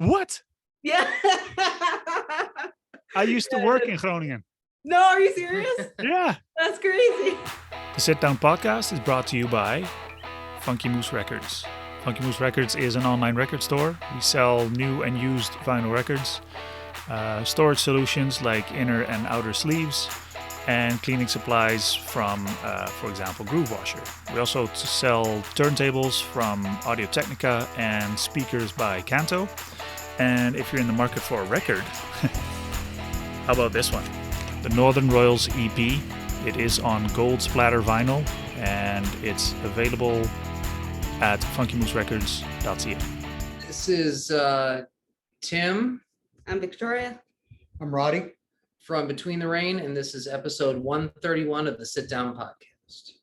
What? Yeah. I used to work in Groningen. No, are you serious? Yeah. That's crazy. The Sit Down Podcast is brought to you by Funky Moose Records. Funky Moose Records is an online record store. We sell new and used vinyl records, storage solutions like inner and outer sleeves, and cleaning supplies from, for example, Groove Washer. We also sell turntables from Audio Technica and speakers by Kanto. And if you're in the market for a record, how about this one? The Northern Royals EP. It is on gold splatter vinyl, and it's available at funkymooserecords.ca. This is Tim. I'm Victoria. I'm Roddy. From Between the Rain, and this is episode 131 of the Sit Down Podcast.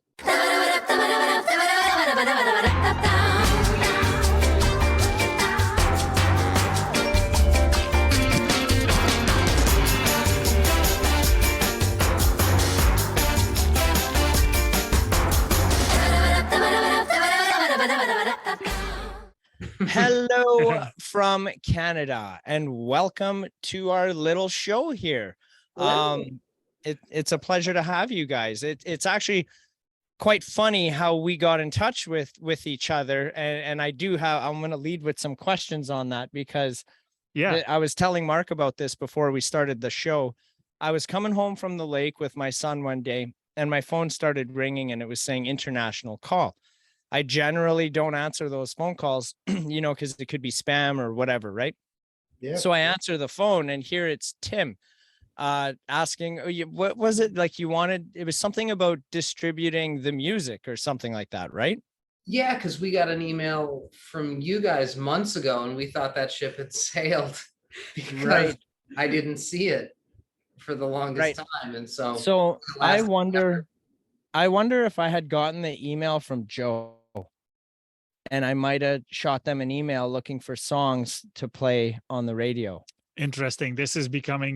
Hello from Canada and welcome to our little show here. It's a pleasure to have you guys. It's actually quite funny how we got in touch with each other, and I'm going to lead with some questions on that because I was telling Mark about this before we started the show. I was coming home from the lake with my son one day and my phone started ringing and it was saying international call. I generally don't answer those phone calls, because it could be spam or whatever, right? Yeah. So I answer the phone and here it's Tim asking, what was it like you wanted? It was something about distributing the music or something like that, right? Yeah, because we got an email from you guys months ago and we thought that ship had sailed because I didn't see it for the longest time. And so I wonder if I had gotten the email from Joe. And I might have shot them an email looking for songs to play on the radio. Interesting. This is becoming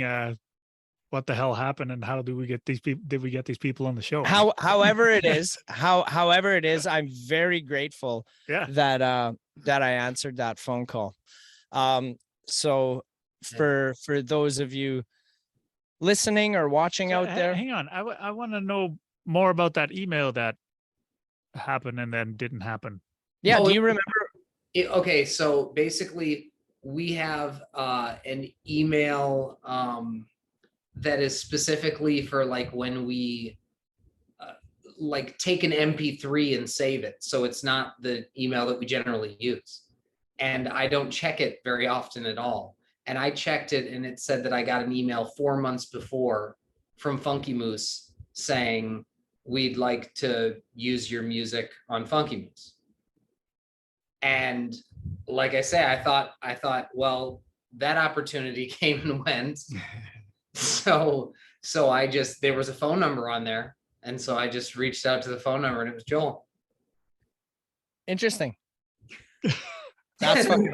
what the hell happened and how do we get these people? Did we get these people on the show? However it is, I'm very grateful that I answered that phone call. So for those of you listening or watching out there, hang on. I want to know more about that email that happened and then didn't happen. Yeah, do you remember? Okay, so basically we have an email that is specifically for like when we like take an MP3 and save it. So it's not the email that we generally use. And I don't check it very often at all. And I checked it and it said that I got an email 4 months before from Funky Moose saying, we'd like to use your music on Funky Moose. And like I say, I thought, well, that opportunity came and went. So there was a phone number on there. And so I just reached out to the phone number and it was Joel. Interesting. That's fucking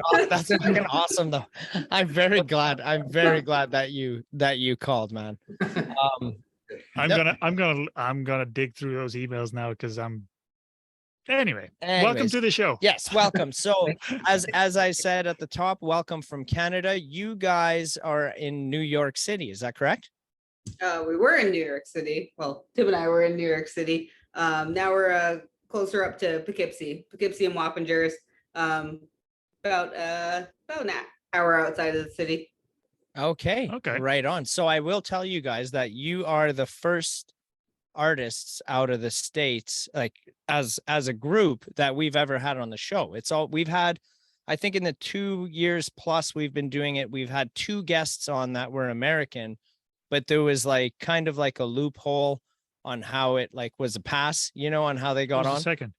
awesome though. I'm very glad that you called, man. I'm gonna dig through those emails now because Anyways, welcome to the show. Yes, welcome. So as I said at the top, welcome from Canada. You guys are in New York City, is that correct? We were in New York City. Well, Tim and I were in New York City. Now we're closer up to Poughkeepsie and Wappingers, about an hour outside of the city. Okay, right on. So I will tell you guys that you are the first artists out of the States, like as a group, that we've ever had on the show. We've had, I think in the 2 years plus we've been doing it, we've had 2 guests on that were American, but there was like kind of like a loophole on how it like was a pass, on how they got on. Second.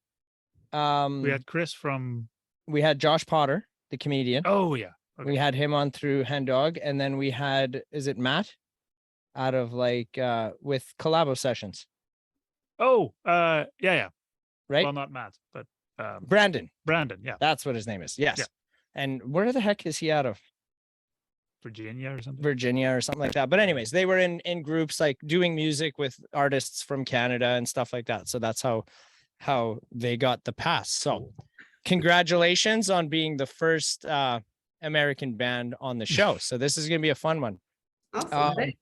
We had Josh Potter, the comedian. Oh yeah. Okay. We had him on through Hen Dog, and then we had, is it Matt? Out of like with Collabo Sessions. Oh, yeah. Right? Well, not Matt, but Brandon, yeah. That's what his name is. Yes. Yeah. And where the heck is he out of? Virginia or something like that. But anyways, they were in groups like doing music with artists from Canada and stuff like that. So that's how they got the pass. So congratulations on being the first American band on the show. So this is going to be a fun one. Awesome.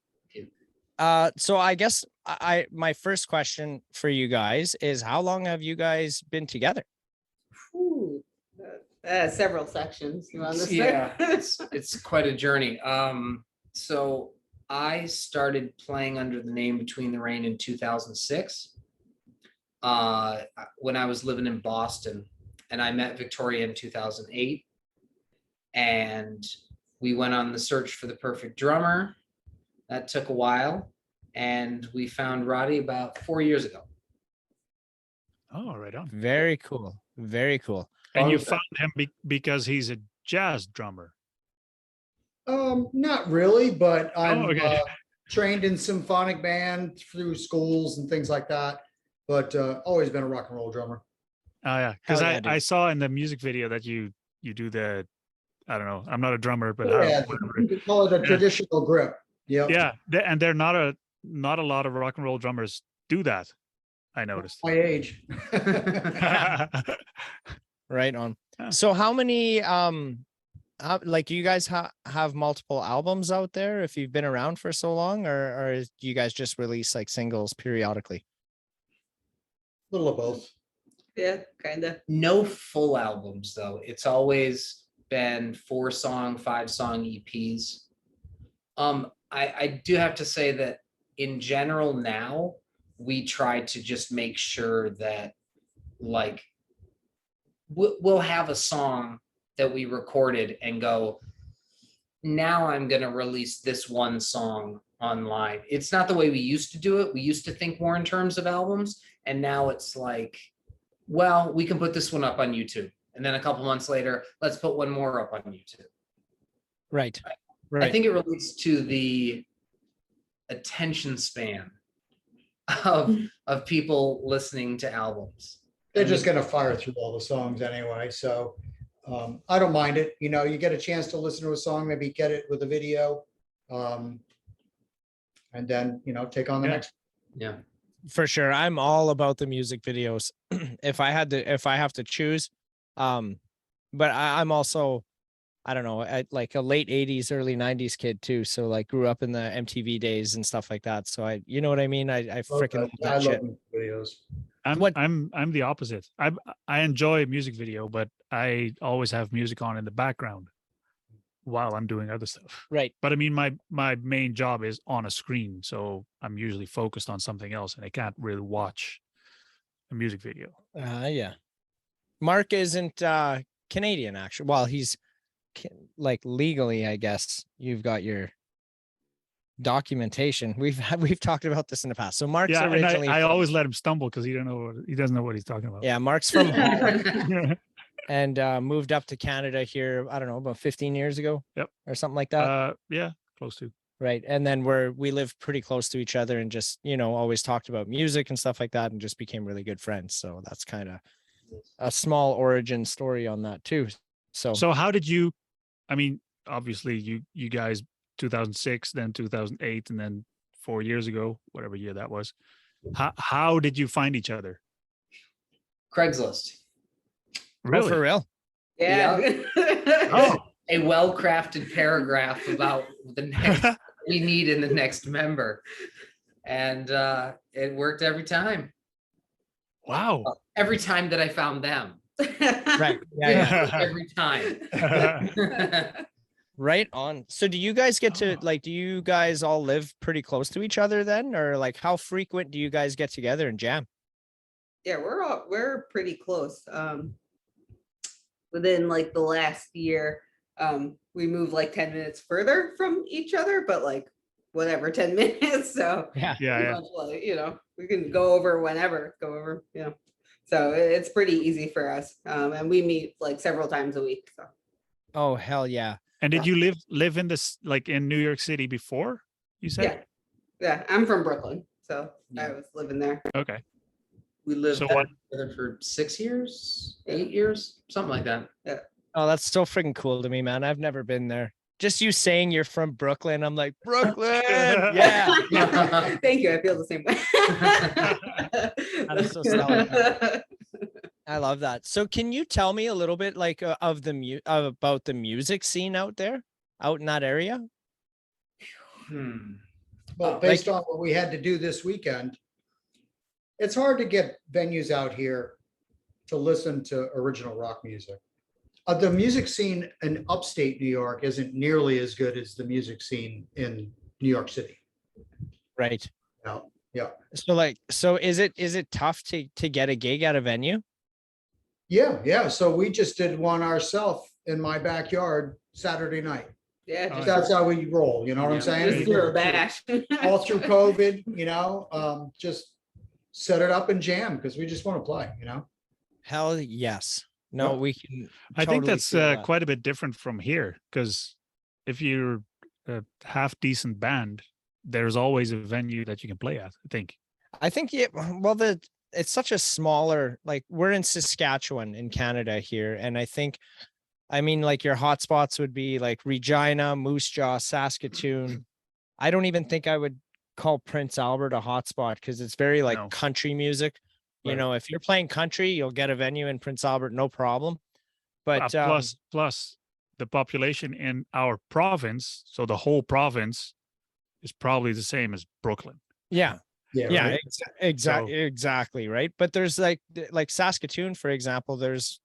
So I guess my first question for you guys is, how long have you guys been together? Ooh, several sections. You want to Yeah, it's quite a journey. So I started playing under the name Between the Rain in 2006. When I was living in Boston, and I met Victoria in 2008, and we went on the search for the perfect drummer. That took a while, and we found Roddy about 4 years ago. Oh, right on. Very cool. Very cool. And you Fun found him because he's a jazz drummer. Not really, but I'm okay. trained in symphonic band through schools and things like that. But always been a rock and roll drummer. Oh yeah, because Hell yeah, I dude. saw in the music video that you do the, I don't know, I'm not a drummer, but Yeah, whatever. you could call it a traditional grip. Yep. Yeah, and they're not a lot of rock and roll drummers do that. I noticed. My age. Right on. Yeah. So how many like, do you guys have multiple albums out there if you've been around for so long, or do you guys just release like singles periodically? Little of both. Yeah, kind of. No full albums though. It's always been 4-song, 5-song EPs. I do have to say that in general now, we try to just make sure that like we'll have a song that we recorded and go, now I'm going to release this one song online. It's not the way we used to do it. We used to think more in terms of albums, and now it's like, well, we can put this one up on YouTube, and then a couple months later, let's put one more up on YouTube. Right. I think it relates to the attention span of people listening to albums. They're just going to fire through all the songs anyway. So I don't mind it. You know, you get a chance to listen to a song, maybe get it with a video. And then, you know, take on the next. Yeah. For sure. I'm all about the music videos. if I have to choose. But I'm also, I don't know, like a late 80s, early 90s kid too. So like grew up in the MTV days and stuff like that. So you know what I mean? I freaking love that shit. Love videos. I'm the opposite. I enjoy music video, but I always have music on in the background while I'm doing other stuff. Right. But I mean, my main job is on a screen, so I'm usually focused on something else, and I can't really watch a music video. Yeah. Mark isn't Canadian, actually. Well, he's like legally, I guess. You've got your documentation. We've talked about this in the past. So Mark's originally. And I always let him stumble because he doesn't know what he's talking about. Yeah, Mark's from Holland and moved up to Canada here, I don't know, about 15 years ago. Yep. Or something like that. Yeah, close to. Right. And then we live pretty close to each other and just, you know, always talked about music and stuff like that and just became really good friends. So that's kind of a small origin story on that too. So how did you, I mean, obviously you guys 2006, then 2008, and then 4 years ago, whatever year that was. How did you find each other? Craigslist. Really? Oh, for real? Yeah. Oh, A well-crafted paragraph about the next we need in the next member. And it worked every time. wow. Every time that I found them. Right. Yeah. Every time. Right on. So do you guys get to do you guys all live pretty close to each other then? Or like how frequent do you guys get together and jam? Yeah, we're pretty close. Within like the last year, we moved like 10 minutes further from each other, but like whatever, 10 minutes. So Yeah. Yeah. much, like, you know, we can go over whenever, you know. So it's pretty easy for us. And we meet like several times a week. So. Oh, hell yeah. And did you live in this, like in New York City before, you said? Yeah, I'm from Brooklyn, so Yeah. I was living there. Okay. We lived So what- together for 6 years, 8 years, something like that. Oh, that's so freaking cool to me, man. I've never been there. Just you saying you're from Brooklyn. I'm like, Brooklyn. Yeah. Thank you. I feel the same way. That is so solid. I love that. So can you tell me a little bit like of the about the music scene out there, out in that area? Well, based on what we had to do this weekend, it's hard to get venues out here to listen to original rock music. The music scene in upstate New York isn't nearly as good as the music scene in New York City. Right. Yeah. So is it tough to get a gig at a venue? Yeah. So we just did one ourselves in my backyard Saturday night. Yeah, Oh, just, That's how we roll, you know what I'm saying? just through a bash. All through COVID, just set it up and jam because we just want to play, Hell yes. No, Yep. we can. I think totally that's feel that. quite a bit different from here, because if you're a half decent band, there's always a venue that you can play at, I think. It's such a smaller, like we're in Saskatchewan in Canada here. And like your hotspots would be like Regina, Moose Jaw, Saskatoon. I don't even think I would call Prince Albert a hotspot because it's very like No. country music. You Right. know, if you're playing country, you'll get a venue in Prince Albert, no problem. But Plus the population in our province, so the whole province is probably the same as Brooklyn. yeah, Yeah. Right? exactly right. But there's like Saskatoon, for example, there's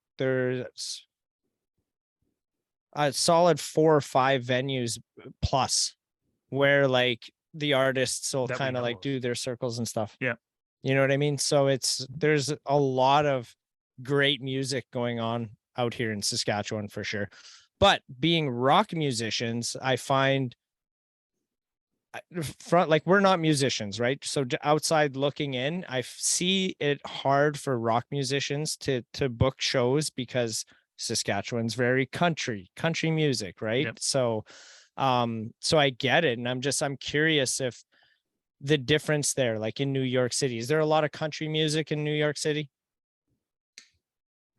a solid 4 or 5 venues plus where like the artists will That we kind of know like of. do their circles and stuff. Yeah. You know what I mean? So there's a lot of great music going on out here in Saskatchewan for sure. But being rock musicians, I find we're not musicians, right? So outside looking in, I see it hard for rock musicians to book shows because Saskatchewan's very country music, right? Yep. So I get it, and I'm curious if the difference there, like in New York City, is there a lot of country music in New York City?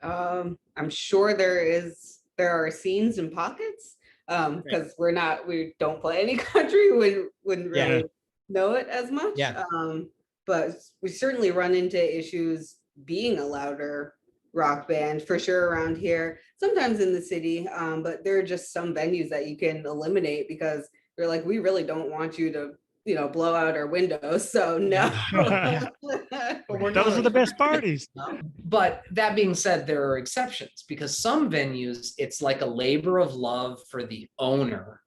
I'm sure there are scenes and pockets. Because we don't play any country, wouldn't really know it as much. Yeah. But we certainly run into issues being a louder rock band for sure around here, sometimes in the city. But there are just some venues that you can eliminate because they're like, we really don't want you to, blow out our windows. So no. Those are the best parties. But that being said, there are exceptions because some venues, it's like a labor of love for the owner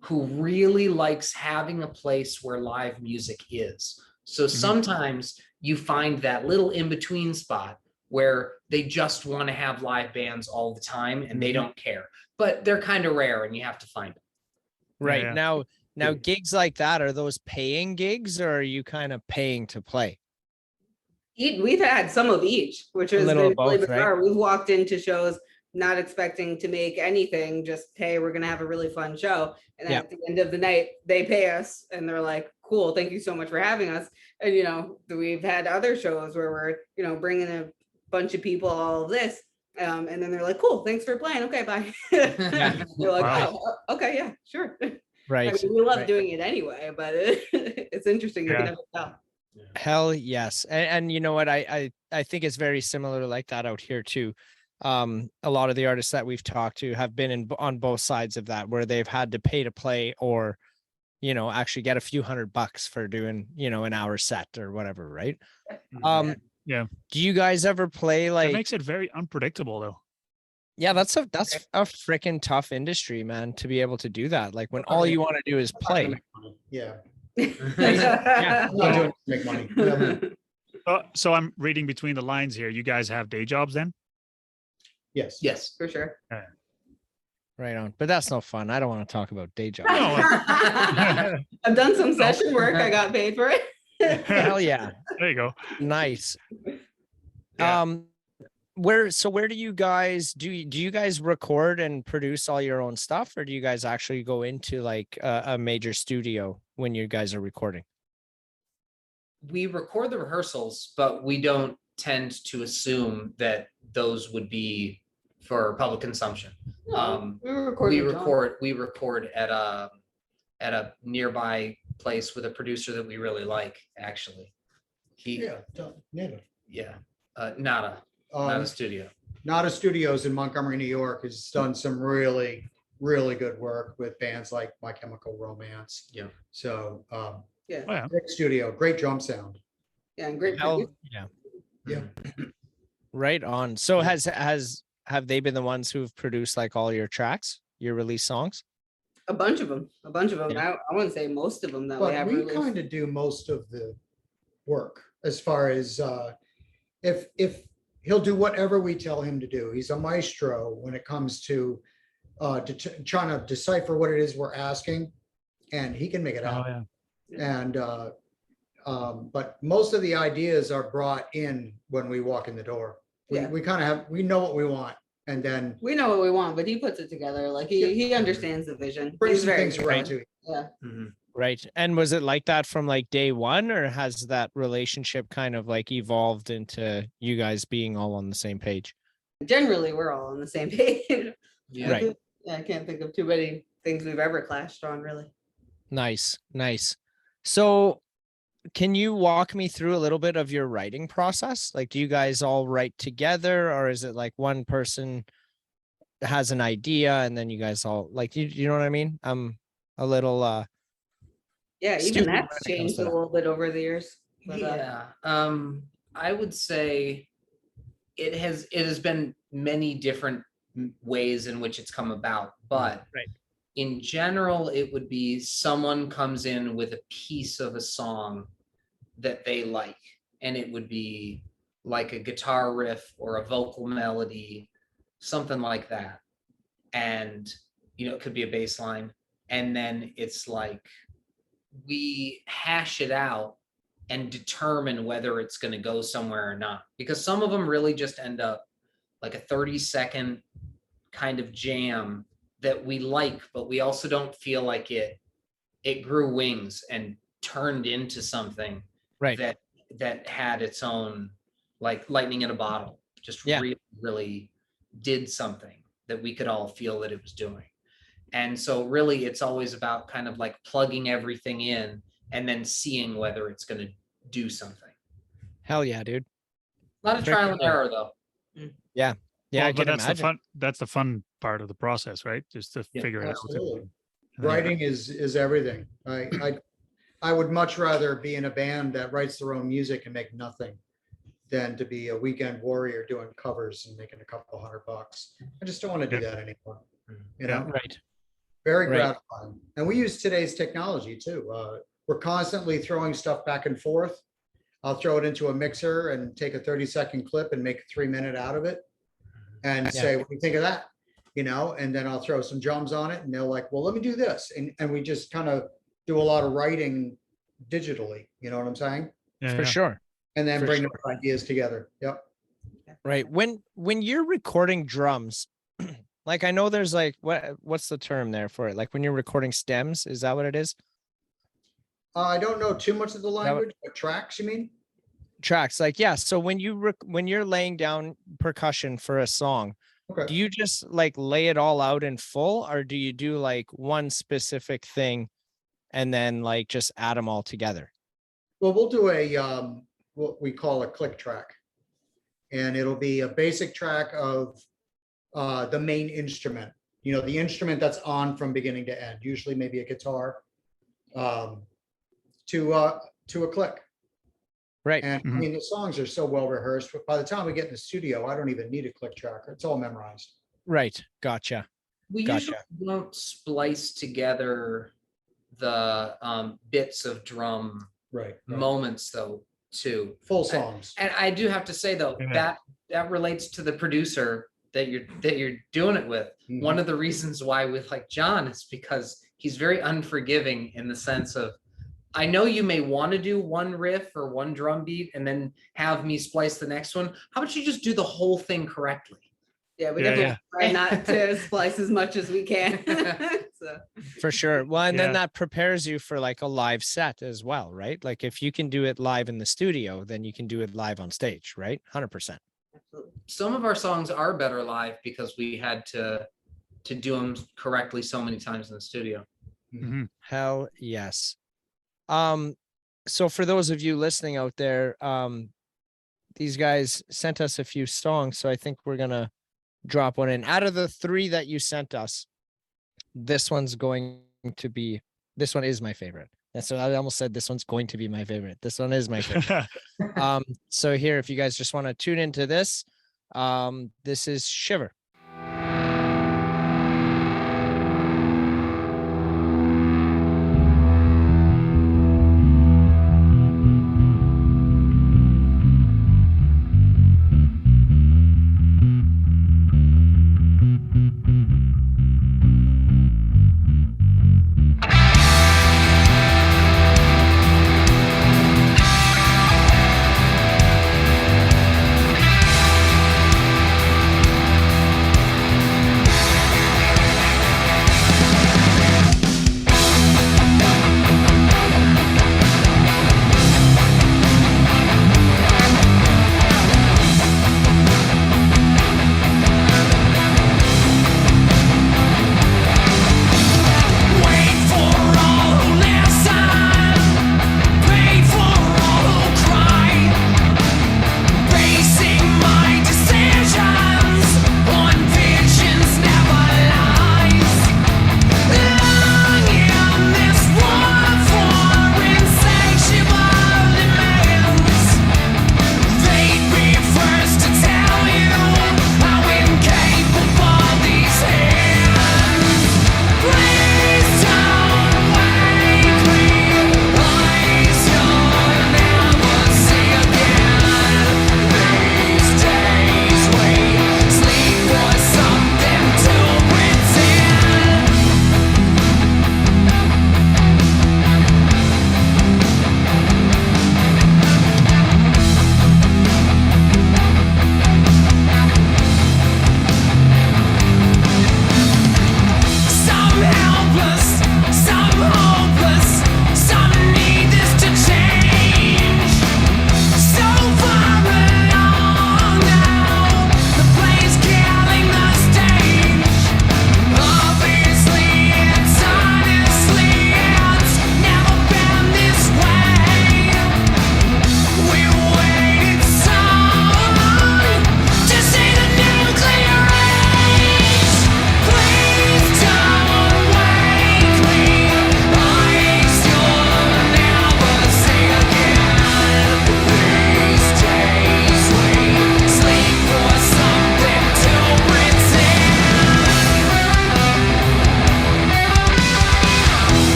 who really likes having a place where live music is. So sometimes you find that little in-between spot where they just want to have live bands all the time and they don't care, but they're kind of rare and you have to find them. Right. Yeah. Now gigs like that, are those paying gigs or are you kind of paying to play? We've had some of each, which has little been of both, really bizarre. right? We've walked into shows not expecting to make anything, just, hey, we're gonna have a really fun show. And at the end of the night, they pay us and they're like, cool, thank you so much for having us. And we've had other shows where we're, bringing a bunch of people, all of this. And then they're like, cool, thanks for playing. Okay, bye. You're like, Wow. oh, okay, yeah, sure. Right. I mean, we love doing it anyway, but it's interesting. You can never tell. Hell yes. And you know what? I think it's very similar like that out here too. A lot of the artists that we've talked to have been on both sides of that, where they've had to pay to play or, actually get a few $100 for doing, an hour set or whatever. Right. Yeah. Do you guys ever play That like, makes it very unpredictable though. yeah, that's a freaking tough industry, man, to be able to do that. Like when all you want to do is play. Yeah. Yeah. I'm not doing it to make money. Yeah. So I'm reading between the lines here. You guys have day jobs then? Yes. Yes. For sure. Right on. But that's no fun. I don't want to talk about day jobs. No. I've done some session work. I got paid for it. Hell yeah. There you go. Nice. Yeah. Where do you guys do you guys record and produce all your own stuff, or do you guys actually go into like a major studio when you guys are recording? We record the rehearsals, but we don't tend to assume that those would be for public consumption. We record at a nearby place with a producer that we really like, actually. Yeah. Native. Nada. Not a studio. Not a Studios in Montgomery, New York, has done some really, really good work with bands like My Chemical Romance. Yeah. So Yeah. Oh, yeah. great studio, great drum sound. Yeah. And great. Hell, producer. yeah. Yeah. Right on. So have they been the ones who've produced like all your tracks, your release songs? A bunch of them. A bunch of them. Yeah. I wouldn't say most of them that we But have we released. kind of do most of the work as far as if he'll do whatever we tell him to do. He's a maestro when it comes to trying to decipher what it is we're asking, and he can make it Oh, happen. yeah. And but most of the ideas are brought in when we walk in the door. Yeah. We kind of have, we know what we want, and then We know what we want, but he puts it together. Like he understands the vision. bring He's some very things around to you. yeah. Mhm. Right. And was it like that from like day one, or has that relationship kind of like evolved into you guys being all on the same page? Generally, we're all on the same page. Yeah. Right. Yeah, I can't think of too many things we've ever clashed on, really. Nice. Nice. So can you walk me through a little bit of your writing process? Like, do you guys all write together, or is it like one person has an idea and then you guys all like, you know what I mean? I'm a little, Yeah, even Stupid when that's it comes changed to a that. little bit over the years. But, Yeah. I would say it has been many different ways in which it's come about, but Right. in general, it would be someone comes in with a piece of a song that they like, and it would be like a guitar riff or a vocal melody, something like that. And, it could be a bass line. And then it's like, we hash it out and determine whether it's going to go somewhere or not. Because some of them really just end up like a 30-second kind of jam that we like, but we also don't feel like it grew wings and turned into something right. that had its own, like lightning in a bottle, just Yeah. really did something that we could all feel that it was doing. And so really it's always about kind of like plugging everything in and then seeing whether it's going to do something. Hell yeah, dude. A lot of Very trial and cool. error though. Yeah. Yeah. Well, I but can imagine. that's the fun part of the process, right? Just to Yeah, figure it out. Absolutely. And then- Writing is everything. I would much rather be in a band that writes their own music and make nothing than to be a weekend warrior doing covers and making a couple $100. I just don't want to do that anymore. You know, Right. very Right. gratifying. And we use today's technology too. We're constantly throwing stuff back and forth. I'll throw it into a mixer and take a 30-second clip and make a 3-minute out of it and Yeah. say, what do you think of that? And then I'll throw some drums on it and they're like, well, let me do this. And we just kind of do a lot of writing digitally. You know what I'm saying? Yeah, For yeah. sure. And then For bring sure. the ideas together. Yep. Right. When you're recording drums, like I know there's like what's the term there for it? Like when you're recording stems, is that what it is? I don't know too much of the language, but tracks, you mean? Tracks. Like, yeah. So when you're laying down percussion for a song, do Okay. you just like lay it all out in full, or do you do like one specific thing and then like just add them all together? Well, we'll do what we call a click track. And it'll be a basic track of the main instrument, the instrument that's on from beginning to end, usually maybe a guitar, to a click. Right. And I mean, the songs are so well rehearsed, but by the time we get in the studio, I don't even need a click tracker. It's all memorized. Right. Gotcha. We Gotcha. usually don't splice together the bits of drum Right. moments though too. Full songs. And I do have to say though, Yeah. that relates to the producer that you're doing it with. Mhm. One of the reasons why with like John is because he's very unforgiving in the sense of, I know you may want to do one riff or one drum beat and then have me splice the next one. How about you just do the whole thing correctly? Yeah, we Yeah, definitely try not to splice as much as we can. So, For sure. Well, and then Yeah. that prepares you for like a live set as well, right? Like if you can do it live in the studio, then you can do it live on stage, right? 100%. absolutely. Some of our songs are better live because we had to do them correctly so many times in the studio. Mhm. Hell yes. So for those of you listening out there, these guys sent us a few songs, so I think we're gonna drop one in. Out of the 3 that you sent us, this one is my favorite. That's what I almost said. This one's going to be my favorite. This one is my favorite. So here, if you guys just want to tune into this, this is Shiver.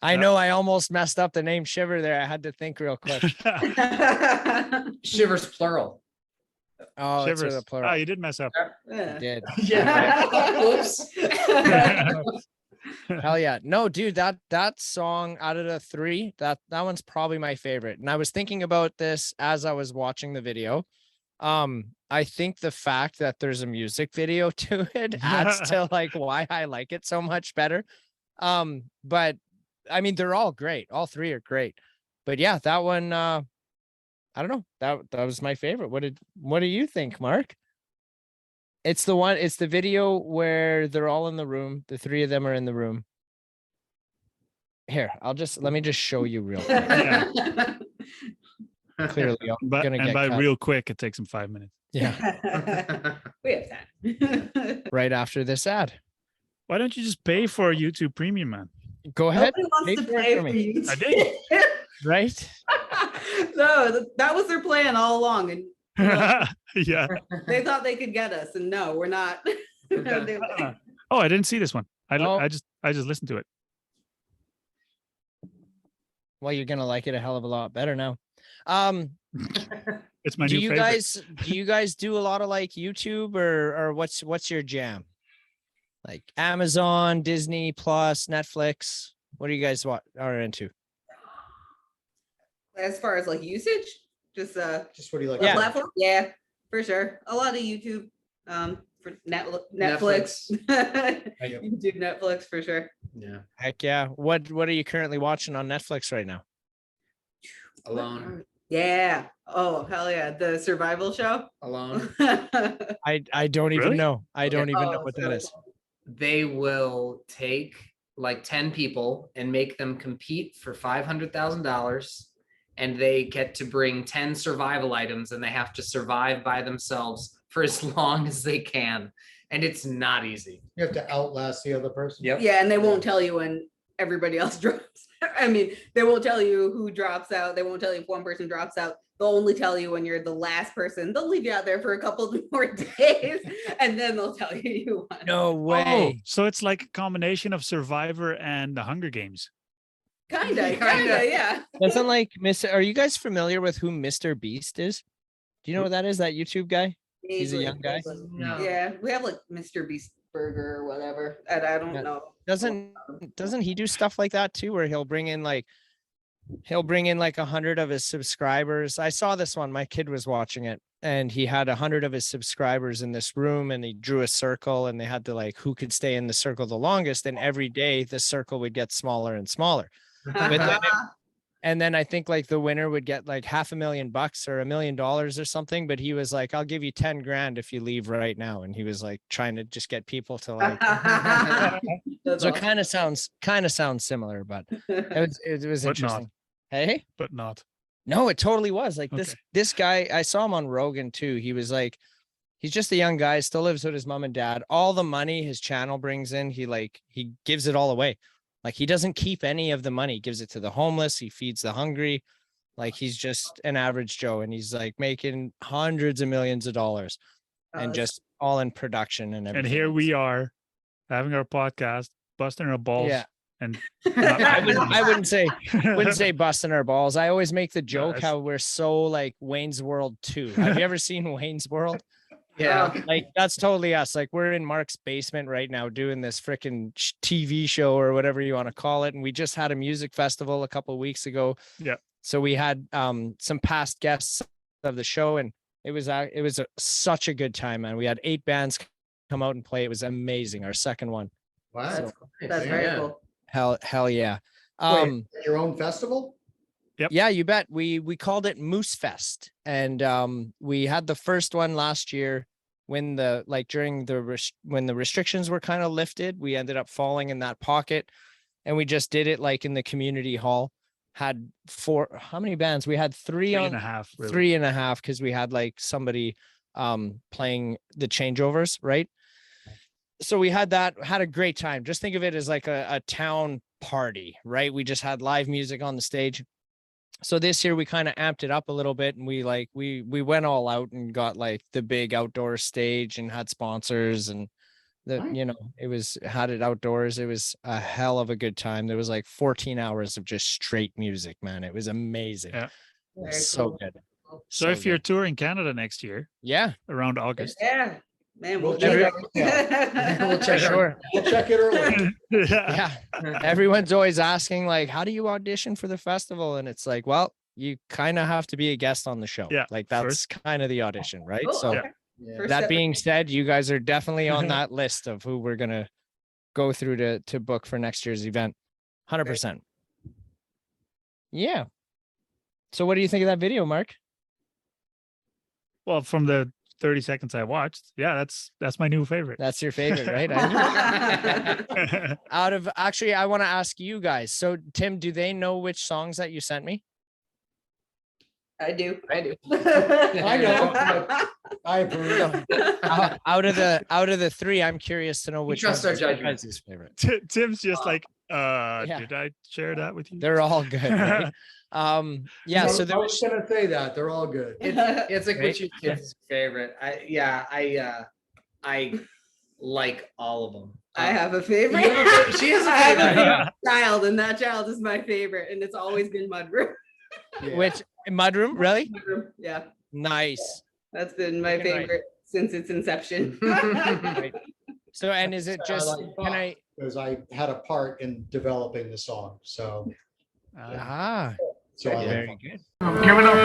I know I almost messed up the name Shiver there. I had to think real quick. Shivers plural. Oh, it's Shivers. with a plural. Oh, you did mess up. I did. Oops. Hell yeah. No, dude, that song out of the three, that one's probably my favorite. And I was thinking about this as I was watching the video. I think the fact that there's a music video to it adds to like why I like it so much better. But I mean, they're all great. All three are great. But yeah, that one, I don't know. That was my favorite. What do you think, Mark? It's the video where they're all in the room. The three of them are in the room. Here, let me just show you real quick. Yeah. Clearly, I'm But gonna and get by cut. real quick, it takes them 5 minutes. Yeah, We have that. right after this ad. Why don't you just pay for YouTube Premium, man? Go ahead. Nobody wants pay to for it pay for for me. you. I did. Right? No, that was their plan all along, and Yeah. they thought they could get us, and no, we're not. Oh, I didn't see this one. Oh. I just listened to it. Well, you're gonna like it a hell of a lot better now. It's my do new you favorite. guys do a lot of like YouTube or what's your jam? Like Amazon, Disney Plus, Netflix. What do you guys are into? As far as like usage, just Just what do you like? the Yeah. platform, yeah, for sure. A lot of YouTube, for Netflix, YouTube, Netflix for sure. Yeah. Heck yeah. What are you currently watching on Netflix right now? Alone. Yeah. Oh hell yeah, the survival show. Alone. I don't even Really? know. I don't even know Oh, what so that is. They will take like 10 people and make them compete for $500,000, and they get to bring 10 survival items, and they have to survive by themselves for as long as they can. And it's not easy. You have to outlast the other person. Yep. yeah, and they won't tell you when everybody else drops. I mean, they won't tell you who drops out. They won't tell you if one person drops out. They'll only tell you when you're the last person. They'll leave you out there for a couple of more days, and then they'll tell you you won. No Oh, way. so it's like a combination of Survivor and the Hunger Games. Kinda, Kinda. yeah. Doesn't like are you guys familiar with who Mr. Beast is? Do you know what that is? That YouTube guy? He's a Vaguely, young guy. vaguely. No. Yeah, we have like Mr. Beast Burger or whatever. And I don't Yeah. know. Doesn't he do stuff like that too, where he'll bring in like 100 of his subscribers? I saw this one. My kid was watching it, and he had 100 of his subscribers in this room, and he drew a circle, and they had to like who could stay in the circle the longest. And every day the circle would get smaller and smaller. And then I think like the winner would get like $500,000 or $1 million or something. But he was like, I'll give you 10 grand if you leave right now. And he was like trying to just get people to like, That's so it awesome. kind of sounds similar, but it was But not. interesting. Hey, But not. no, it totally was like Okay. this guy. I saw him on Rogan too. He was like, he's just a young guy, still lives with his mom and dad. All the money his channel brings in, he gives it all away. Like he doesn't keep any of the money, he gives it to the homeless. He feeds the hungry. Like he's just an average Joe, and he's like making hundreds of millions of dollars, and just all in production and everything. And here we are having our podcast, busting our balls. Yeah. And I wouldn't say busting our balls. I always make the joke it's- how we're so like Wayne's World 2. Have you ever seen Wayne's World? Yeah. Like that's totally us. Like we're in Mark's basement right now doing this freaking TV show or whatever you want to call it. And we just had a music festival a couple of weeks ago. Yeah. So we had some past guests of the show, and it was such a good time, man. We had 8 bands come out and play. It was amazing. Our second one. Wow. So- That's very cool. Hell yeah. Wait, your own festival? Yep. Yeah, you bet. We called it Moose Fest, and we had the first one last year when when the restrictions were kind of lifted. We ended up falling in that pocket, and we just did it like in the community hall. Had how many bands? We had three and a half. Really. 3.5 because we had like somebody playing the changeovers, right? So we had a great time. Just think of it as like a town party, right? We just had live music on the stage. So this year we kind of amped it up a little bit, and we went all out and got like the big outdoor stage and had sponsors, and had it outdoors. It was a hell of a good time. There was like 14 hours of just straight music, man. It was amazing. Yeah. Very So cool. good. So if you're touring Canada next year, Yeah, around August. Yeah, man, we'll check check it out. We'll check it out. sure. We'll check it early. Yeah. Yeah. Everyone's always asking like, how do you audition for the festival? And it's like, well, you kind of have to be a guest on the show. Yeah, Like that's kind of the audition, right? Cool, So okay. Yeah. First that step. being said, you guys are definitely on that list of who we're going to go through to book for next year's event. 100%. Yeah. So what do you think of that video, Mark? Well, from the 30 seconds I watched, yeah, that's my new favorite. That's your favorite, right? I knew. Actually, I want to ask you guys. So, Tim, do they know which songs that you sent me? I do. I do. I know, but I approve. Out of the three, I'm curious to know which trust one our is your judgment. guys' favorite. Tim's just like, yeah. did I share that with you? They're all good, right? Yeah. So there I was was gonna say that, they're all good. It's like Right? which is your kid's favorite. I like all of them. I have a favorite. You have a favorite? She has a I have favorite. a child, and that child is my favorite, and it's always been Mudroom. Yeah. which Mudroom, really? Mudroom, yeah, Nice. that's been my Freaking right. favorite since its inception. Right. So, and is it I just like can I? Because I had a part in developing the song, so Ah, so I like very Funky. good. Give it up for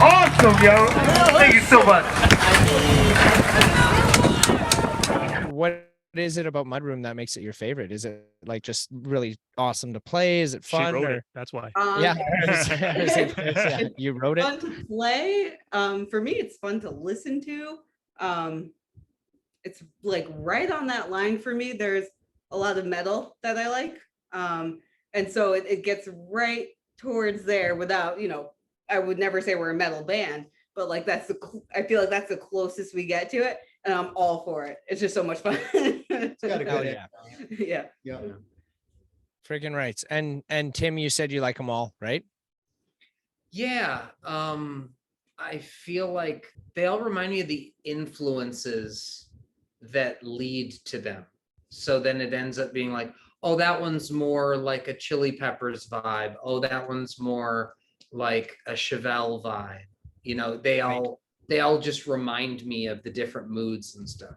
awesome, yo. Thank you so much. What is it about Mudroom that makes it your favorite? Is it like just really awesome to play? Is it She fun? wrote or- it. That's why. Yeah, yeah, you wrote it. Fun to play. For me, it's fun to listen to. It's like right on that line for me. There's a lot of metal that I like. And so it gets right towards there without, I would never say we're a metal band, but like I feel like that's the closest we get to it. And I'm all for it. It's just so much fun. It's got a Hell good. yeah. Yeah. Yeah. Freaking rights. And Tim, you said you like them all, right? Yeah. I feel like they all remind me of the influences that lead to them. So then it ends up being like, oh, that one's more like a Chili Peppers vibe. Oh, that one's more like a Chevelle vibe. They all just remind me of the different moods and stuff.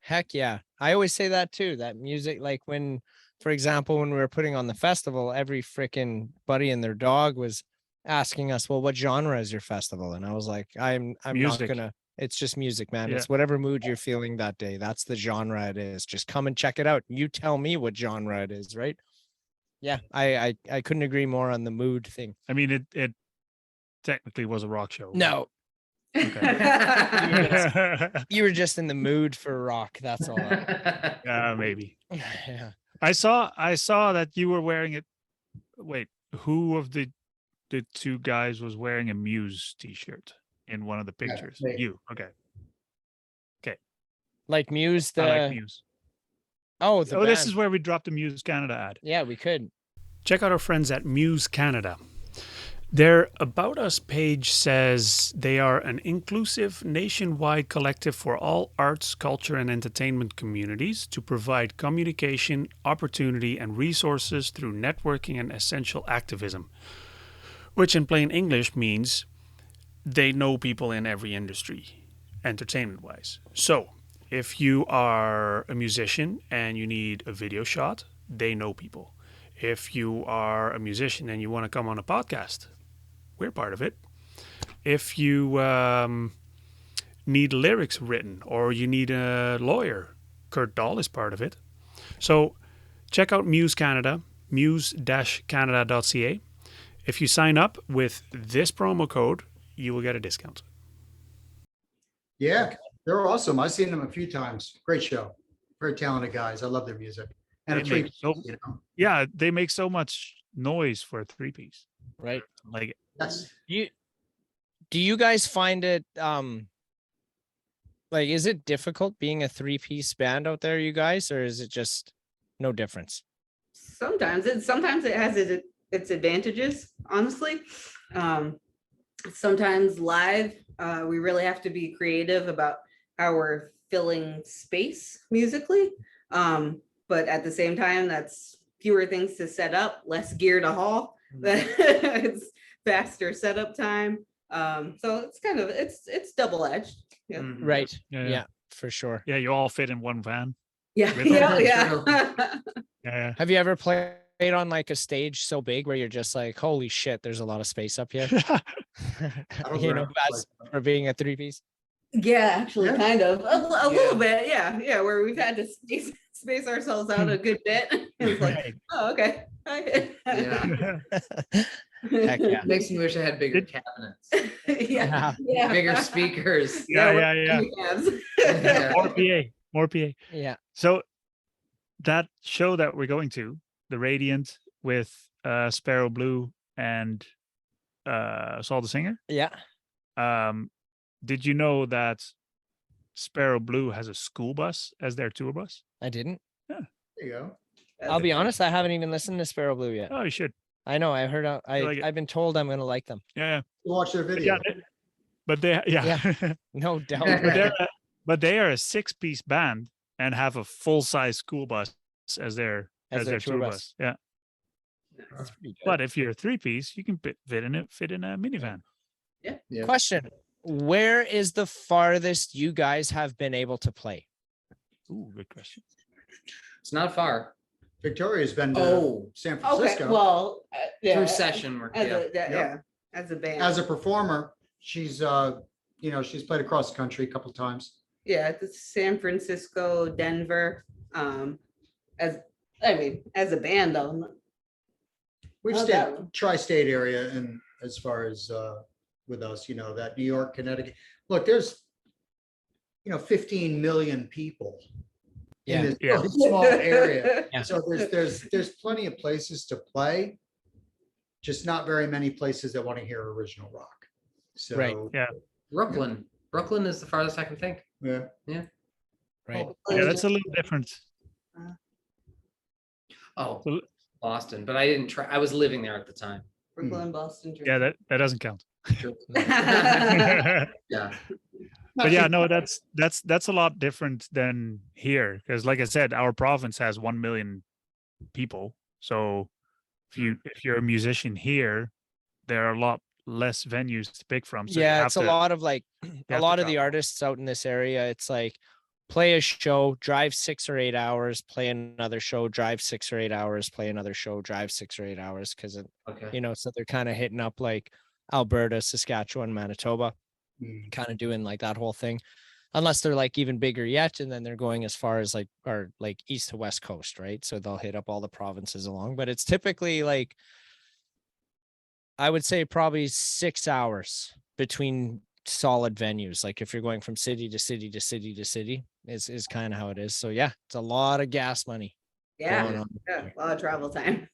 Heck yeah. I always say that too. That music, like when for example, when we were putting on the festival, every freaking buddy and their dog was asking us, well, what genre is your festival? And I was like, I'm not Music. gonna, it's just music, man. Yeah. It's whatever mood you're feeling that day. That's the genre it is. Just come and check it out. You tell me what genre it is, right? Yeah, I couldn't agree more on the mood thing. I mean, it technically was a rock show. No, Okay. you were just in the mood for rock. That's all. Maybe. Yeah. I saw that you were wearing it. Wait, who of the two guys was wearing a Muse t-shirt in one of the pictures? me. You. Okay. Like Muse, I like the Muse. oh, the This band. is where we dropped the Muse Canada ad. Yeah, we could. Check out our friends at Muse Canada. Their About Us page says they are an inclusive, nationwide collective for all arts, culture, and entertainment communities to provide communication, opportunity, and resources through networking and essential activism. Which in plain English means they know people in every industry, entertainment-wise. So, if you are a musician and you need a video shot, they know people. If you are a musician and you want to come on a podcast, we're part of it. If you need lyrics written or you need a lawyer, Kurt Dahl is part of it. So check out Muse Canada, muse-canada.ca. If you sign up with this promo code, you will get a discount. Yeah, they're awesome. I've seen them a few times. Great show. Very talented guys. I love their music. And They a three, make so- you know, Yeah, they make so much noise for a three-piece. Right. Like, that's Do you guys find it like, is it difficult being a three-piece band out there, you guys, or is it just no difference? Sometimes it has its advantages, honestly. Sometimes live, we really have to be creative about how we're filling space musically. But at the same time, that's fewer things to set up, less gear to haul. It's faster setup time. So it's kind of it's double-edged. Yeah. Mhm. Right. Yeah. Yeah, for sure. yeah, you all fit in one van. Yeah. With Yeah. Yeah. Have you ever played on like a stage so big where you're just like, holy shit, there's a lot of space up here? don't You know, rap as like for being a three-piece. Yeah, actually, Yeah. kind of a little Yeah. bit. Yeah, where we've had to space ourselves out a good bit. It's like, Right. oh, okay. Yeah. Heck yeah. Makes me wish I had bigger cabinets, Yeah, yeah. bigger speakers. Yeah, we're yeah. cabs. Yeah. More PA. Yeah. So that show that we're going to, the Radiant with Sparrow Blue and Saul the Singer. Yeah. Did you know that Sparrow Blue has a school bus as their tour bus? I didn't. There you go. I'll be honest, I haven't even listened to Sparrow Blue yet. Oh, you should. I know, I heard like it. I've been told I'm gonna like them. Yeah. Watch their But video. but they No doubt. but they are a 6-piece band and have a full-size school bus as their tour bus. Yeah. That's pretty good. But if you're a 3-piece, you can fit in a minivan. Yeah. Question: where is the farthest you guys have been able to play? Ooh, good question. It's not far. Victoria's been to Oh, San Okay, Francisco. well, yeah. through session work. As Yeah. as a band. As a performer, she's she's played across the country a couple times. Yeah, it's San Francisco, Denver. As a band though. We've Oh, stayed that one. tri-state area, and as far as with us, that New York, Connecticut. Look, there's 15 million people in this Yeah. really small area. Yeah. So there's plenty of places to play, just not very many places that want to hear original rock. So Right. Yeah. Brooklyn is the farthest I can think. yeah. Right. Yeah, that's a little different. Oh, So- Boston, but I didn't try. I was living there at the time. Brooklyn, Boston. Yeah, that doesn't count. that. Yeah. But yeah, no, that's a lot different than here, because like I said, our province has 1 million people. So if you're a musician here, there are a lot less venues to pick from. So you Yeah, have it's a to- lot of like have a to lot of the travel. artists out in this area. It's like play a show, drive 6 or 8 hours, play another show, drive 6 or 8 hours, play another show, drive 6 or 8 hours. Cause Okay. so they're kind of hitting up like Alberta, Saskatchewan, Manitoba, Mm. kind of doing like that whole thing. Unless they're like even bigger yet. And then they're going as far as like east to west coast, right? So they'll hit up all the provinces along, but it's typically like, I would say probably 6 hours between solid venues. Like if you're going from city to city to city to city is kind of how it is. So yeah, it's a lot of gas money going Yeah, on a lot of travel time.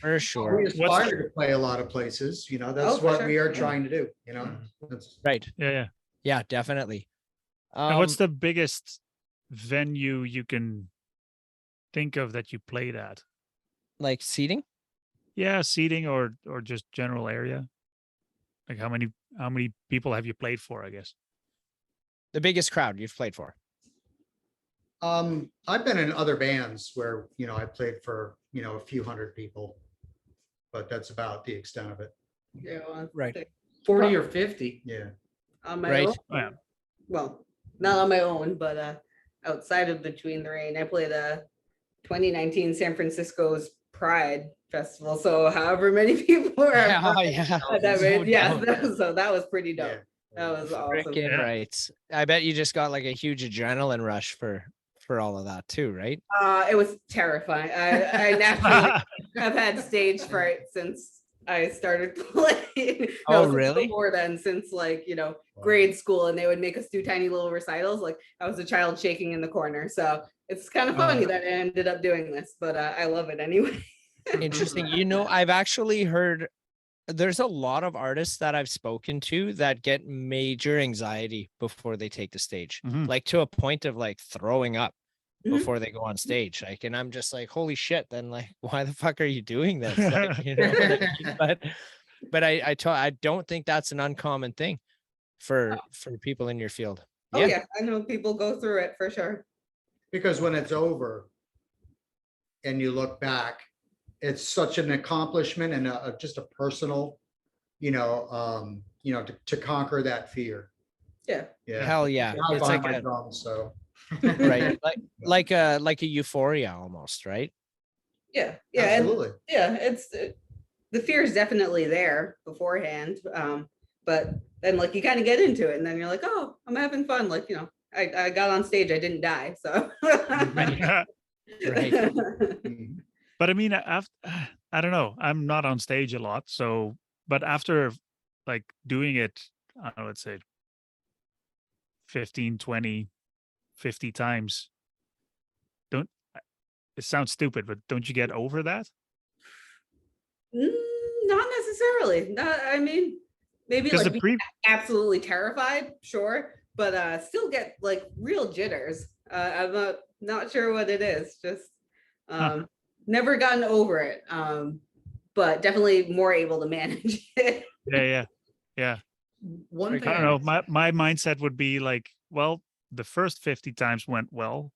for sure. We aspire to play a lot of places, that's for what sure. we are Yeah. trying to do, That's- Right. Yeah. Yeah, definitely. And what's the biggest venue you can think of that you played at? like seating? Yeah, seating or just general area. Like how many people have you played for, I guess? The biggest crowd you've played for? I've been in other bands where, I played for, a few hundred people, but that's about the extent of it. Yeah, well, Right. 40 or 50. Yeah. on my Right. own. Oh, yeah. Well, not on my own, but outside of Between the Rain, I played 2019 San Francisco's Pride Festival. So however many people were at Pride Yeah. at that No rate, yeah, doubt. so that was pretty dope. Yeah. That was awesome. Frickin' Yeah. right. I bet you just got like a huge adrenaline rush for all of that too, right? It was terrifying. I naturally have had stage fright since I started playing. Oh, since really? Before then, since grade school, and they would make us do tiny little recitals. Like I was a child shaking in the corner. So it's kind of funny that I ended up doing this, but I love it anyway. Interesting. I've actually heard there's a lot of artists that I've spoken to that get major anxiety before they take the stage, Mhm. like to a point of like throwing up Mhm. before they go on stage. Like, and I'm just like, holy shit, then like, why the fuck are you doing this? Like, but I don't think that's an uncommon thing for people in your field. Oh yeah, I know people go through it for sure. Because when it's over and you look back, it's such an accomplishment and just a personal, to conquer that fear. Yeah. Yeah. Hell yeah. I It's find like my a, drums, so. right. Like a euphoria almost, right? Yeah. And Absolutely. yeah, it's the fear is definitely there beforehand. But then like you kind of get into it and then you're like, oh, I'm having fun. Like, I got on stage, I didn't die. So Right. Mhm. But I mean, I don't know. I'm not on stage a lot, so but after like doing it, I don't know, let's say 15, 20, 50 times, don't it sounds stupid, but don't you get over that? Not necessarily. Not, I mean, maybe 'Cause like the being absolutely terrified, sure, but still get like real jitters. I'm not sure what it is. Just never gotten over it. But definitely more able to manage it. Yeah. One I thing don't know. My mindset would be like, well, the first 50 times went well.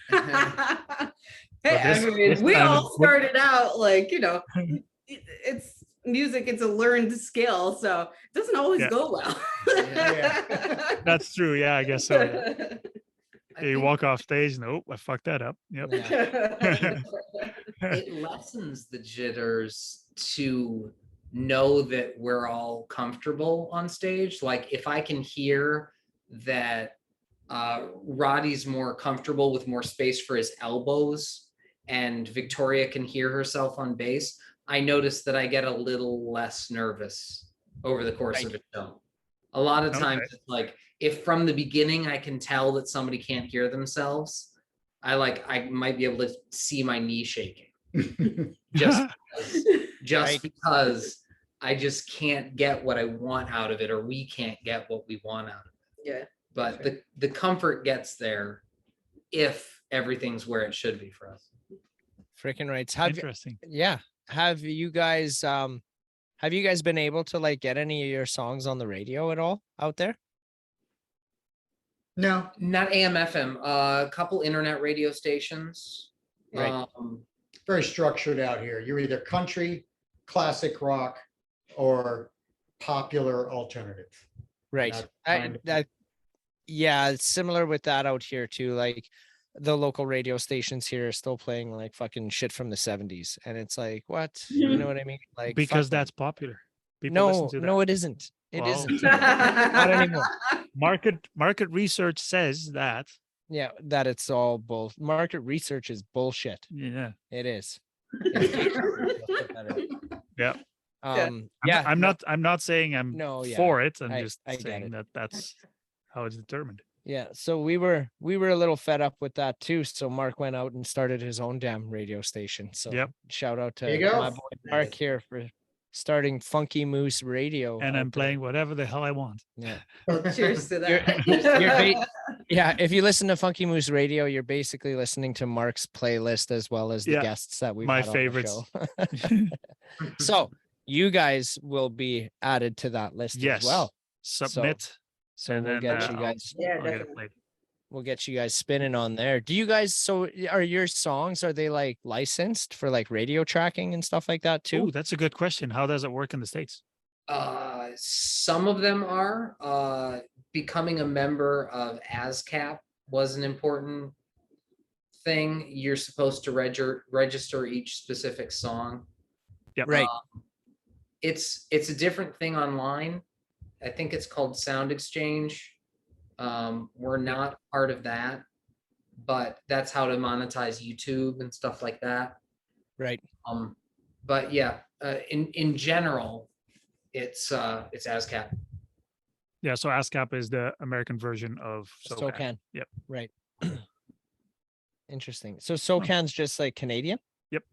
Hey, this- I mean, this we time all is- started out like, it's music, it's a learned skill, so it doesn't always Yeah. go well. Yeah. That's true. Yeah, I guess so. Yeah. I You think walk off stage. Nope, I fucked that up. Yep. it lessens the jitters to know that we're all comfortable on stage. Like if I can hear that Roddy's more comfortable with more space for his elbows and Victoria can hear herself on bass, I notice that I get a little less nervous over the course of a show. A lot of times Okay. it's like if from the beginning I can tell that somebody can't hear themselves, I might be able to see my knee shaking just Right. because I just can't get what I want out of it, or we can't get what we want out of it. Yeah. But sure. the comfort gets there if everything's where it should be for us. Freaking rights. Interesting. Have you guys been able to like get any of your songs on the radio at all out there? No, Not AM FM, a couple internet radio stations. Right. very structured out here. You're either country, classic rock, or popular alternative. Right. Not I, trying to- that Yeah, it's similar with that out here too. Like the local radio stations here are still playing like fucking shit from the 70s. And it's like, what? You know what I mean? Like Because fuck them. that's popular. People listen No, to that. no, it isn't. It Well, isn't. Not anymore. Market research says that. Yeah, that it's all bull. Market research is bullshit. Yeah. It is. It's T-shirt. Let's put that in. Yeah. Yeah. I'm not saying I'm No, yeah, for it. I'm I just get saying it. that that's how it's determined. Yeah, so we were a little fed up with that too. So Mark went out and started his own damn radio station. So Yep. shout out There to you go. my boy Mark here for starting Funky Moose Radio. And out I'm playing whatever the hell I want. there. Well, cheers to You're- that. Yeah, if you listen to Funky Moose Radio, you're basically listening to Mark's playlist as well as the Yeah, guests that we've my had favorites. on the show. So you guys will be added to that list Yes. as well. Submit. So and we'll then, get you I'll- guys. Yeah, I'll get it definitely. played. We'll get you guys spinning on there. Do you guys, so are your songs, are they like licensed for like radio tracking and stuff like that Ooh, too? that's a good question. How does it work in the States? Some of them are. Becoming a member of ASCAP was an important thing. You're supposed to register each specific song. Yep. Right. It's a different thing online. I think it's called Sound Exchange. We're not part of that, but that's how to monetize YouTube and stuff like that. Right. But yeah, in general, it's ASCAP. Yeah, so ASCAP is the American version of SoCan. SoCan. Yep. Right. Interesting. So SoCan's just like Canadian? Yep.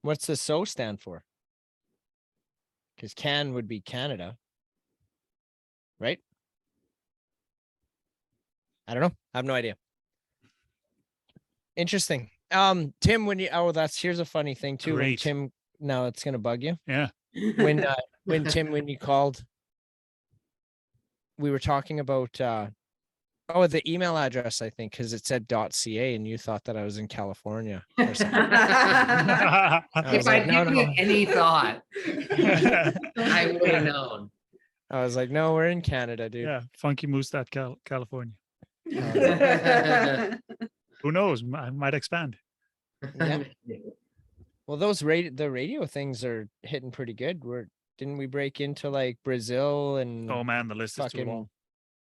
What's the SO stand for? Because can would be Canada. Right? I don't know. I have no idea. Interesting. Tim, when you here's a funny thing too. When Great. Tim, now it's gonna bug you. Yeah. When Tim, when you called, we were talking about the email address, I think, because it said .ca and you thought that I was in California or something. I was If like, I'd no, given no. it any thought, I would have known. I was like, no, we're in Canada, dude. Yeah, Funky Moose, California. Yeah. Who knows? I might expand. Yeah. Well, those the radio things are hitting pretty good. Didn't we break into like Brazil and Oh man, the list is too fucking- long.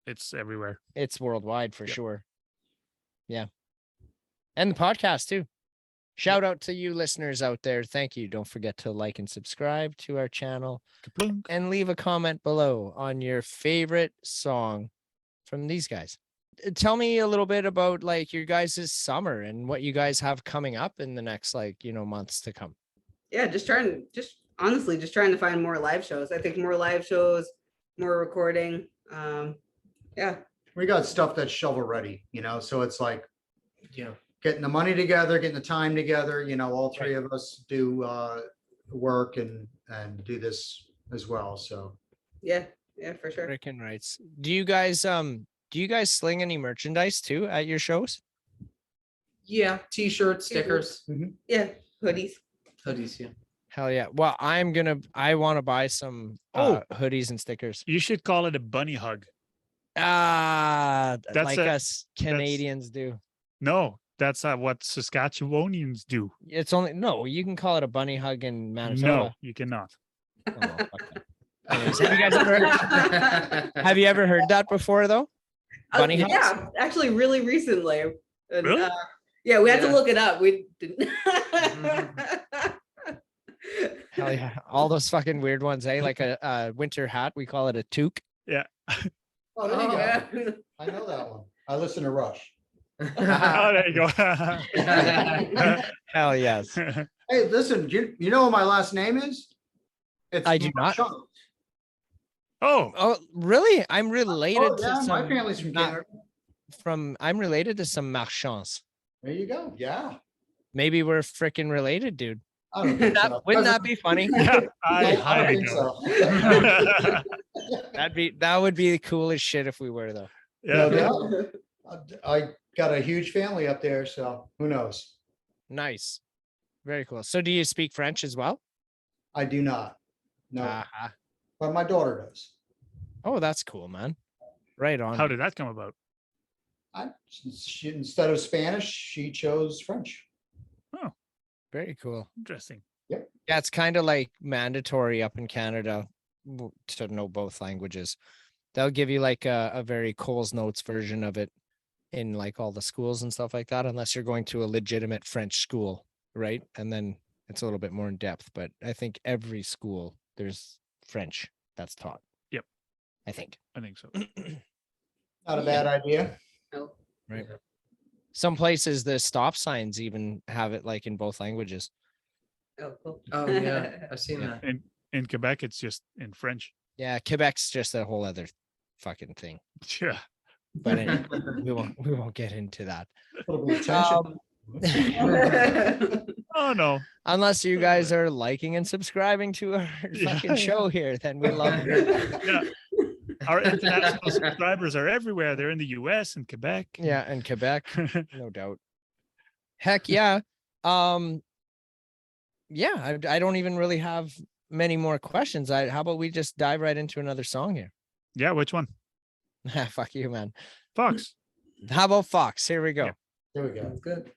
It's everywhere. it's worldwide for Yep. sure. Yeah. And the podcast too. Shout out to you listeners out there. Thank you. Don't forget to like and subscribe to our channel Kaplunk. and leave a comment below on your favorite song from these guys. Tell me a little bit about like your guys' summer and what you guys have coming up in the next months to come. Yeah, just honestly trying to find more live shows. I think more live shows, more recording. Yeah. We got stuff that's shovel ready, so it's like Yeah. getting the money together, getting the time together, all three of us do work and do this as well. So Yeah, for sure. Freaking rights. Do you guys sling any merchandise too at your shows? Yeah, t-shirts, stickers, Yeah, hoodies. hoodies, yeah. Hell yeah. Well, I want to buy some hoodies and stickers. You should call it a bunny hug. Like a- us Canadians do. No, that's what Saskatchewanians do. It's only you can call it a bunny hug in Manitoba. No, you cannot. Oh, well, fuck that. Anyways, have you ever heard that before though? Bunny hugs? Yeah, actually really recently. And, Really? yeah, we had to Yeah. look it up. We didn't. Hell yeah. All those fucking weird ones, eh? Like a winter hat, we call it a toque. oh, there you go. yeah. I know that one. I listen to Rush. Oh, there you go. Hell yes. Hey, listen, you know what my last name is? It's I do not. Marchand. Oh, Oh, really? I'm related Oh, to yeah, my some family's from not- Canada. I'm related to some marchands. There you go. Yeah. Maybe we're freaking related, dude. I don't think so. Wouldn't that be funny? yeah, I I don't highly think doubt. so. That would be the coolest shit if we were though. Yeah. No doubt. I got a huge family up there, so who knows? Nice. Very cool. So do you speak French as well? I do not. No, Uh-huh. but my daughter does. Oh, that's cool, man. Right on. How did that come about? Instead of Spanish, she chose French. Very cool. Interesting. Yeah, it's kind of like mandatory up in Canada to know both languages. They'll give you like a very Coles Notes version of it in like all the schools and stuff like that, unless you're going to a legitimate French school, right? And then it's a little bit more in depth. But I think every school there's French that's taught. Yep. I think so. Not a bad idea. No. Right. Some places the stop signs even have it like in both languages. Oh, cool. Oh yeah, I've seen Yeah. that. In Quebec, it's just in French. Yeah, Quebec's just a whole other fucking thing. Yeah. But anyway, we won't get into that. A little bit of tension. Oh no. Unless you guys are liking and subscribing to our fucking show here, then we love it. Yeah. Our international subscribers are everywhere. They're in the US and Quebec. Yeah, and Quebec, no doubt. Heck yeah. Yeah, I don't even really have many more questions. How about we just dive right into another song here? Yeah, which one? Fuck you, man. Fox. How about Fox? Here we go. Yeah. There we go. That's good.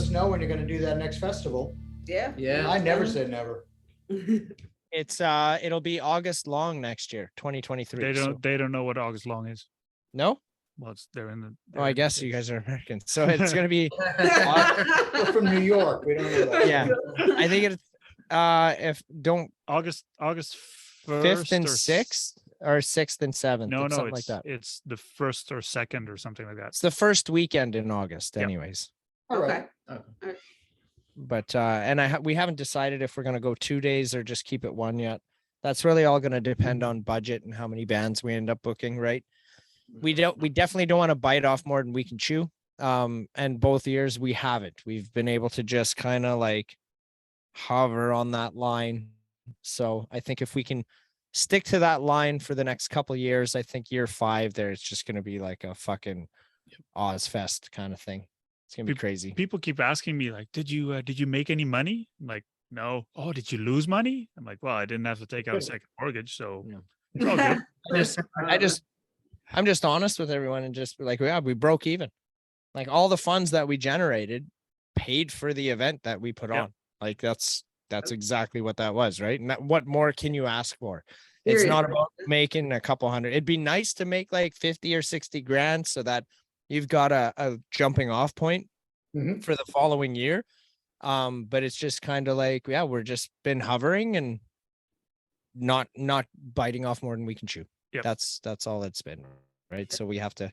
us know when you're gonna do that next festival. Yeah. Yeah. I never said never. It's it'll be August long next year, 2023. They so- don't they don't know what August long is. No? Well, they're in the. Oh, I guess you guys are American. So it's gonna be We're from New York. We don't know that. yeah. I think it's if don't August 5th and 6th 6th or 6th and 7th. No, it's no, something it's like that. it's the 1st or 2nd or something like that. It's the first weekend in August, Yep. anyways. All right. Okay. But and we haven't decided if we're gonna go 2 days or just keep it one yet. That's really all gonna depend on budget and how many bands we end up booking, right? We definitely don't want to bite off more than we can chew. And both years we haven't. We've been able to just kind of like hover on that line. So I think if we can stick to that line for the next couple of years, I think year 5 there, it's just gonna be like a fucking Oz Fest kind of thing. It's gonna be crazy. People keep asking me like, did you make any money? I'm like, no. Oh, did you lose money? I'm like, well, I didn't have to take out a second mortgage, so Yeah. it's all good. I'm just honest with everyone and just be like, yeah, we broke even. Like all the funds that we generated paid for the event that we put Yeah. on. Like that's exactly what that was, right? And what more can you ask for? It's not about making a couple hundred. It'd be nice to make like 50 or 60 grand so that you've got a jumping off point Mhm. for the following year. But it's just kind of like, yeah, we're just been hovering and not biting off more than we can chew. Yep. That's all it's been, right? So we have to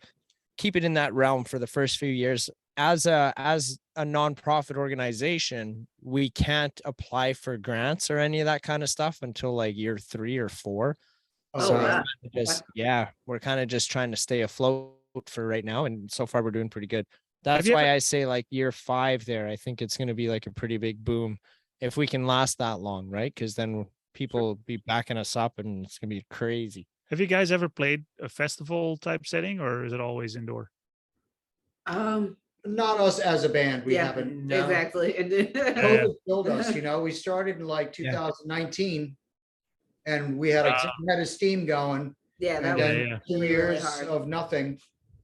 keep it in that realm for the first few years. As a nonprofit organization, we can't apply for grants or any of that kind of stuff until like year 3 or 4. Oh, So wow. we're kind of just trying to stay afloat for right now, and so far we're doing pretty good. That's you why I say like year 5 there. I think it's going to be like a pretty big boom if we can last that long, right? Because then people will be backing us up, and it's gonna be crazy. Have you guys ever played a festival type setting, or is it always indoor? Not us as a band. We Yeah. haven't. No. Exactly. COVID killed us. We started in like Yeah. 2019, and we had a steam going, Yeah, and that then was 2 really years hard. of nothing.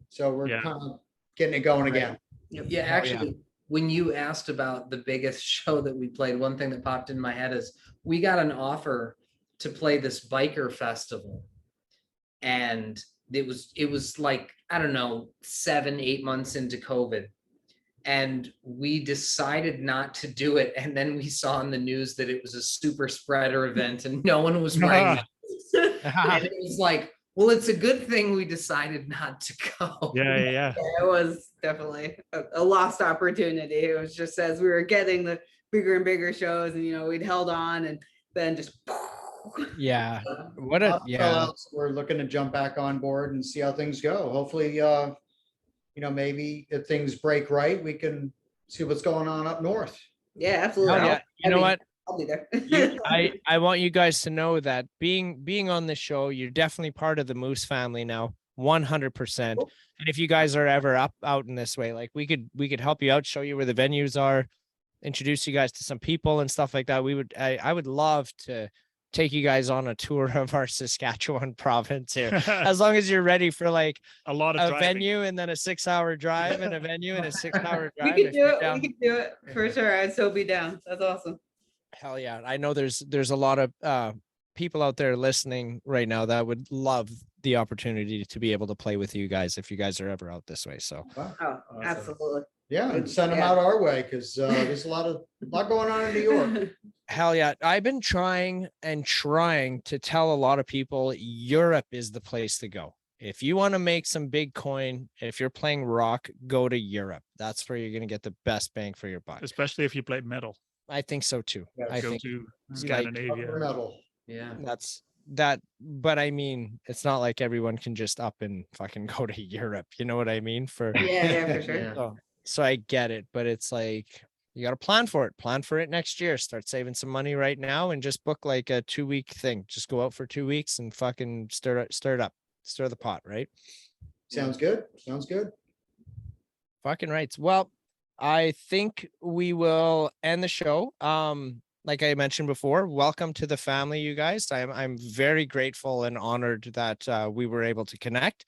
So we're Yeah. kind of getting it going Right. again. Yeah, actually, when you asked about the biggest show that we played, one thing that popped in my head is we got an offer to play this biker festival. And it was like, I don't know, 7-8 months into COVID. And we decided not to do it. And then we saw in the news that it was a super spreader event and no one was wearing masks. And it was like, well, it's a good thing we decided not to go. Yeah. Yeah, it was definitely a lost opportunity. It was just as we were getting the bigger and bigger shows, and we'd held on, and then just Yeah. What a We're looking to jump back on board and see how things go. Hopefully, maybe if things break right, we can see what's going on up north. yeah, absolutely. Hell yeah. You know what? I'll be there. I want you guys to know that being on the show, you're definitely part of the Moose family now, 100%. And if you guys are ever out in this way, like we could help you out, show you where the venues are, introduce you guys to some people and stuff like that. I would love to take you guys on a tour of our Saskatchewan province here, as long as you're ready for like A lot of a driving. venue and then a 6-hour drive and a venue and a 6-hour we drive. could if do you're it. down. We could do it for sure. I'd still be down. That's awesome. Hell yeah. I know there's a lot of people out there listening right now that would love the opportunity to be able to play with you guys if you guys are ever out this way. So Oh, Awesome. absolutely. Yeah, and send them Yeah. out our way because there's a lot going on in New York. hell yeah. I've been trying to tell a lot of people Europe is the place to go. If you want to make some big coin, if you're playing rock, go to Europe. That's where you're going to get the best bang for your buck. Especially if you play metal. I think so too. Yeah, I Go think to like- Scandinavia. Metal. Yeah. that's that. But I mean, it's not like everyone can just up and fucking go to Europe. You know what I mean? Yeah, for sure. Yeah. So I get it, but it's like you got to plan for it. Plan for it next year. Start saving some money right now and just book like a 2-week thing. Just go out for 2 weeks and fucking stir it up, stir the pot, right? Sounds good. Sounds good. Fucking rights. Well, I think we will end the show. Like I mentioned before, welcome to the family, you guys. I'm very grateful and honored that we were able to connect.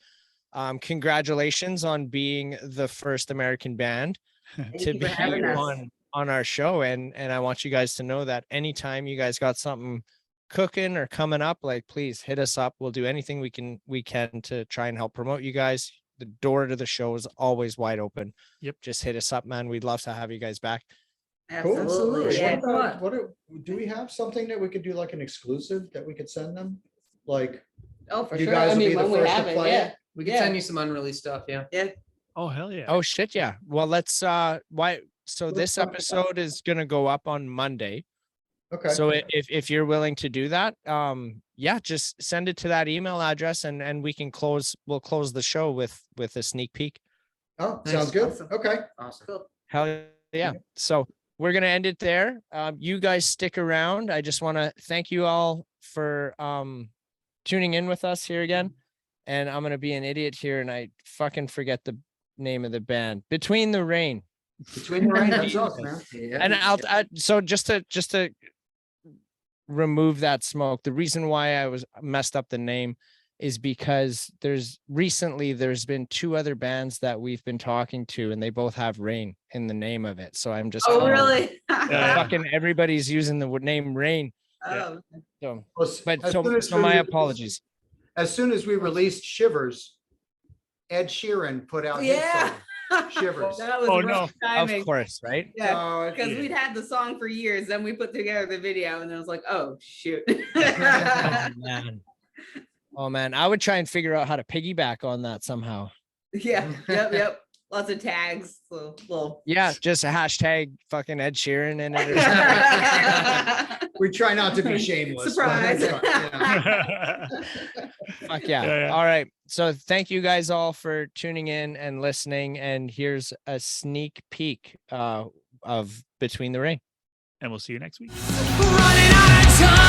Congratulations on being the first American band. Thank to you be for having us. on our show. And I want you guys to know that anytime you guys got something cooking or coming up, like, please hit us up. We'll do anything we can to try and help promote you guys. The door to the show is always wide open. Yep. Just hit us up, man. We'd love to have you guys back. Cool. Absolutely. What Yeah. about, do we have something that we could do, like an exclusive that we could send them? Like, Oh, for you sure. guys I will mean, be the when we first have to it, play yeah. it? We can Yeah. send you some unreleased stuff. Yeah. Oh, hell yeah. Oh shit, yeah. Well, let's why so Let's this talk about episode is gonna go up on Monday. Okay. So if you're willing to do that, yeah, just send it to that email address and we'll close the show with a sneak peek. Oh, Nice. sounds good. Awesome. Okay. Awesome. Cool. Hell yeah. So we're gonna end it there. You guys stick around. I just want to thank you all for tuning in with us here again. And I'm gonna be an idiot here and I fucking forget the name of the band. Between the Rain. Between the Rain, that's us, man. Yeah. And so just to remove that smoke, the reason why I was messed up the name is because there's been two other bands that we've been talking to and they both have Rain in the name of it. So I'm just Oh, kinda- really? fucking everybody's using the name Rain. Oh, So Well, but as soon as so we my released- apologies. As soon as we released Shivers, Ed Sheeran put out his yeah. song, Shivers. That was Oh, rough Of timing. course, right? Yeah. Oh, Because Yeah. we'd had the song for years, then we put together the video, and then it was like, oh shoot. Oh, man. Oh man, I would try and figure out how to piggyback on that somehow. Yeah, yep. Lots of tags. So little. Yeah, just a hashtag fucking Ed Sheeran in it. Or something. We try not to be shameless. but, Surprise. yeah. Fuck yeah. Yeah. All right. So thank you guys all for tuning in and listening. And here's a sneak peek of Between the Rain. And we'll see you next week. Running out of time.